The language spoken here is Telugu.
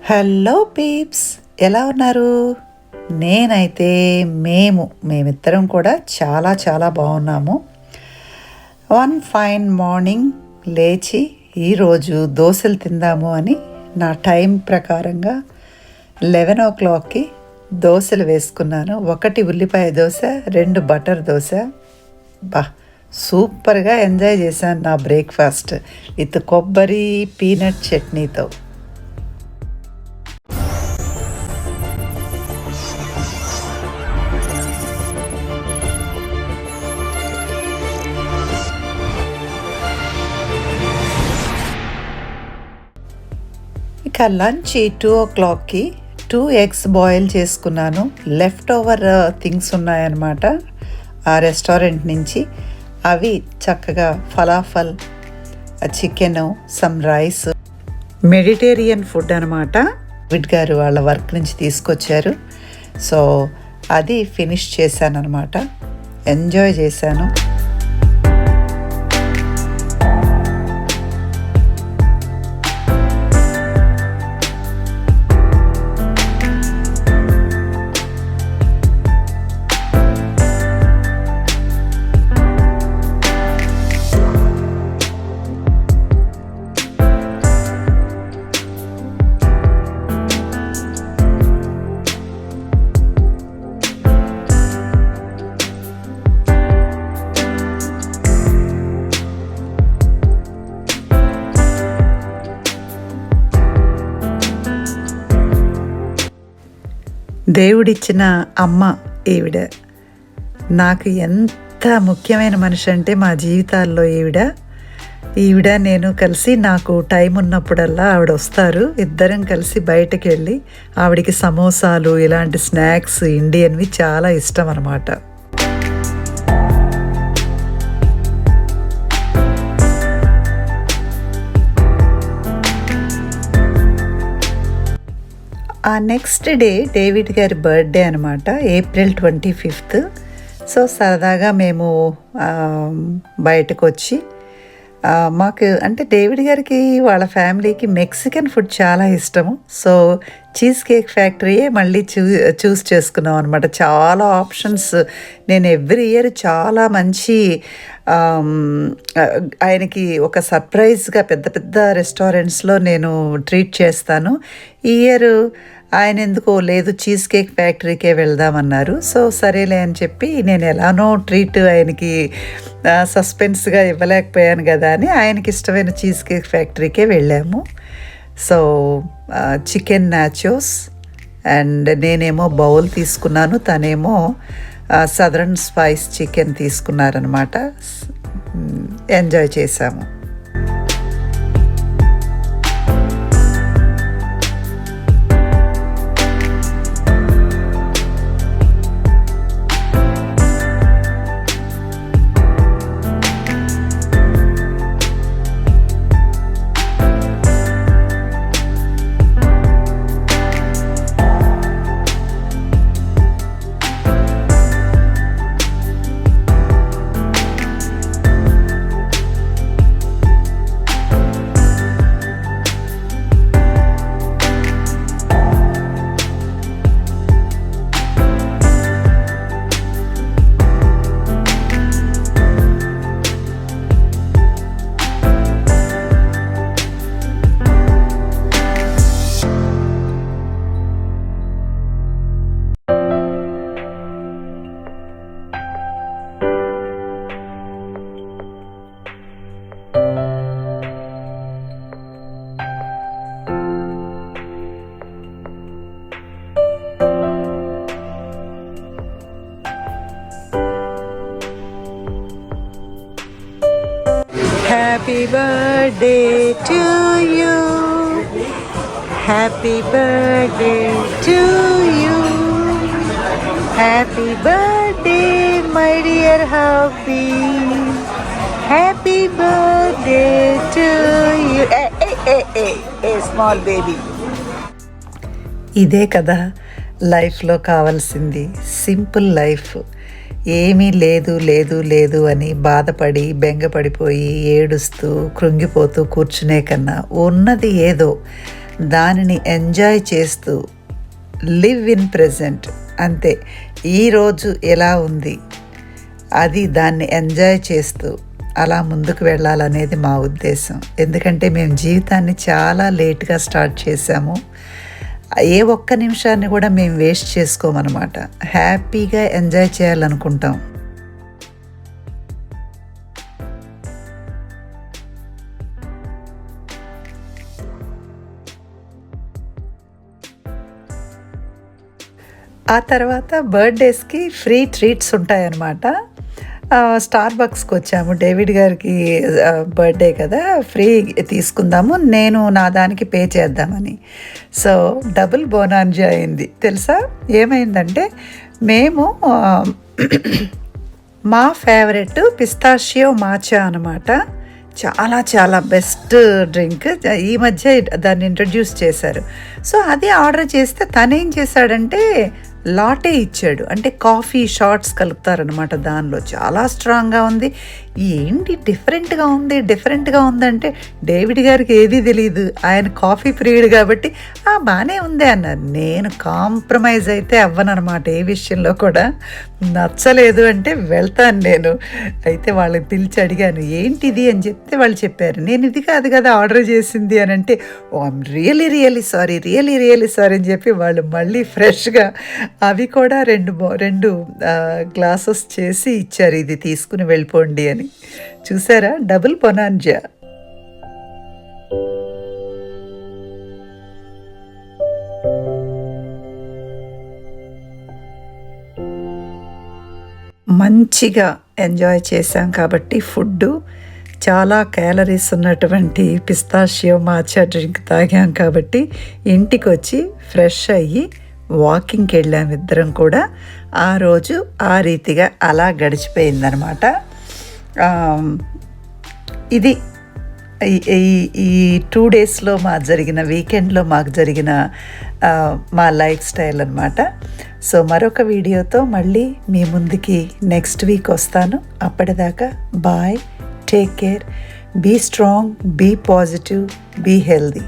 హలో పీప్స్, ఎలా ఉన్నారు? నేనైతే మేమిద్దరం కూడా చాలా చాలా బాగున్నాము. వన్ ఫైన్ మార్నింగ్ లేచి ఈరోజు దోశలు తిందాము అని నా టైం ప్రకారంగా 11 o'clockకి దోశలు వేసుకున్నాను. 1 ఉల్లిపాయ దోశ, 2 బటర్ దోశ. సూపర్గా ఎంజాయ్ చేశాను నా బ్రేక్ఫాస్ట్ విత్ కొబ్బరి పీనట్ చట్నీతో. ఇక లంచ్ 2 o'clockకి 2 eggs బాయిల్ చేసుకున్నాను. లెఫ్ట్ ఓవర్ థింగ్స్ ఉన్నాయన్నమాట ఆ రెస్టారెంట్ నుంచి. అవి చక్కగా falafel, chicken, some rice, Mediterranean food అనమాట. విడ్ గారు వాళ్ళ వర్క్ నుంచి తీసుకొచ్చారు. సో అది ఫినిష్ చేశాను అనమాట. ఎంజాయ్ చేశాను. దేవుడిచ్చిన అమ్మ ఈవిడ. నాకు ఎంత ముఖ్యమైన మనిషి అంటే మా జీవితాల్లో ఈవిడ నేను కలిసి, నాకు టైం ఉన్నప్పుడల్లా ఆవిడ వస్తారు. ఇద్దరం కలిసి బయటకు వెళ్ళి, ఆవిడికి సమోసాలు ఇలాంటి స్నాక్స్ ఇండియన్వి చాలా ఇష్టం అన్నమాట. ఆ నెక్స్ట్ డే డేవిడ్ గారి బర్త్డే అనమాట, April 25th. సో సరదాగా మేము బయటకు వచ్చి, మాకు అంటే డేవిడ్ గారికి వాళ్ళ ఫ్యామిలీకి మెక్సికన్ ఫుడ్ చాలా ఇష్టము. సో చీజ్ కేక్ ఫ్యాక్టరీయే మళ్ళీ చూస్ చేసుకున్నాం అనమాట. చాలా ఆప్షన్స్. నేను ఎవ్రీ ఇయర్ చాలా మంచి ఆయనకి ఒక సర్ప్రైజ్గా పెద్ద పెద్ద రెస్టారెంట్స్లో నేను ట్రీట్ చేస్తాను. ఈ ఇయర్ ఆయన ఎందుకో లేదు, చీజ్ కేక్ ఫ్యాక్టరీకే వెళ్దామన్నారు. సో సరేలే అని చెప్పి, నేను ఎలానో ట్రీట్ ఆయనకి సస్పెన్స్గా ఇవ్వలేకపోయాను కదా అని ఆయనకి ఇష్టమైన చీజ్ కేక్ ఫ్యాక్టరీకే వెళ్ళాము. సో చికెన్ నాచోస్ అండ్ నేనేమో బౌల్ తీసుకున్నాను, తనేమో సదరన్ స్పైస్ చికెన్ తీసుకున్నారనమాట. ఎంజాయ్ చేశాము. Happy birthday to you. Happy birthday to you. Happy birthday, my dear hubby. Happy birthday to you. Hey, small baby. ఇదే కదా లైఫ్లో కావాల్సింది. Simple life. ఏమీ లేదు లేదు లేదు అని బాధపడి బెంగపడిపోయి ఏడుస్తూ కృంగిపోతూ కూర్చునే కన్నా ఉన్నది ఏదో దానిని ఎంజాయ్ చేస్తూ లివ్ ఇన్ ప్రెజెంట్, అంతే. ఈరోజు ఎలా ఉంది అది దాన్ని ఎంజాయ్ చేస్తూ అలా ముందుకు వెళ్ళాలనేది మా ఉద్దేశం. ఎందుకంటే మేము జీవితాన్ని చాలా లేట్గా స్టార్ట్ చేసాము. ఏ ఒక్క నిమిషాన్ని కూడా మేము వేస్ట్ చేసుకోమన్నమాట. హ్యాపీగా ఎంజాయ్ చేయాలనుకుంటాం. ఆ తర్వాత బర్త్డేస్కి ఫ్రీ ట్రీట్స్ ఉంటాయన్నమాట. స్టార్ బక్స్కి వచ్చాము. డేవిడ్ గారికి బర్త్డే కదా, ఫ్రీ తీసుకుందాము, నేను నా దానికి పే చేద్దామని. సో డబుల్ బోనాంజా అయింది. తెలుసా ఏమైందంటే, మేము మా ఫేవరెట్ పిస్తాషియో మాచా అనమాట. చాలా చాలా బెస్ట్ డ్రింక్. ఈ మధ్య దాన్ని ఇంట్రడ్యూస్ చేశారు. సో అది ఆర్డర్ చేస్తే తనేం చేశాడంటే లాటే ఇచ్చాడు. అంటే కాఫీ షార్ట్స్ కలుపుతారనమాట దానిలో. చాలా స్ట్రాంగ్గా ఉంది. ఏంటి డిఫరెంట్గా ఉందంటే డేవిడ్ గారికి ఏదీ తెలియదు, ఆయన కాఫీ ప్రియుడు కాబట్టి బాగానే ఉంది అన్నారు. నేను కాంప్రమైజ్ అయితే అవ్వనమాట ఏ విషయంలో కూడా. నచ్చలేదు అంటే వెళ్తాను నేను. అయితే వాళ్ళని పిలిచి అడిగాను ఏంటిది అని చెప్తే వాళ్ళు చెప్పారు, నేను ఇది కాదు కదా ఆర్డర్ చేసింది అని. అంటే ఐఎమ్ రియలీ సారీ అని చెప్పి వాళ్ళు మళ్ళీ ఫ్రెష్గా అవి కూడా రెండు గ్లాసెస్ చేసి ఇచ్చారు, ఇది తీసుకుని వెళ్ళిపోండి అని. చూసారా, డబుల్ బొనాంజా. మంచిగా ఎంజాయ్ చేశాం కాబట్టి ఫుడ్డు, చాలా క్యాలరీస్ ఉన్నటువంటి పిస్తాషియో మాచా డ్రింక్ తాగాం కాబట్టి ఇంటికి వచ్చి ఫ్రెష్ అయ్యి వాకింగ్కి వెళ్ళాము ఇద్దరం కూడా. ఆ రోజు ఆ రీతిగా అలా గడిచిపోయిందనమాట. ఇది ఈ 2 డేస్లో వీకెండ్లో మాకు జరిగిన మా లైఫ్ స్టైల్ అనమాట. సో మరొక వీడియోతో మళ్ళీ మీ ముందుకి నెక్స్ట్ వీక్ వస్తాను. అప్పటిదాకా bye, take care, be strong, be positive, be healthy.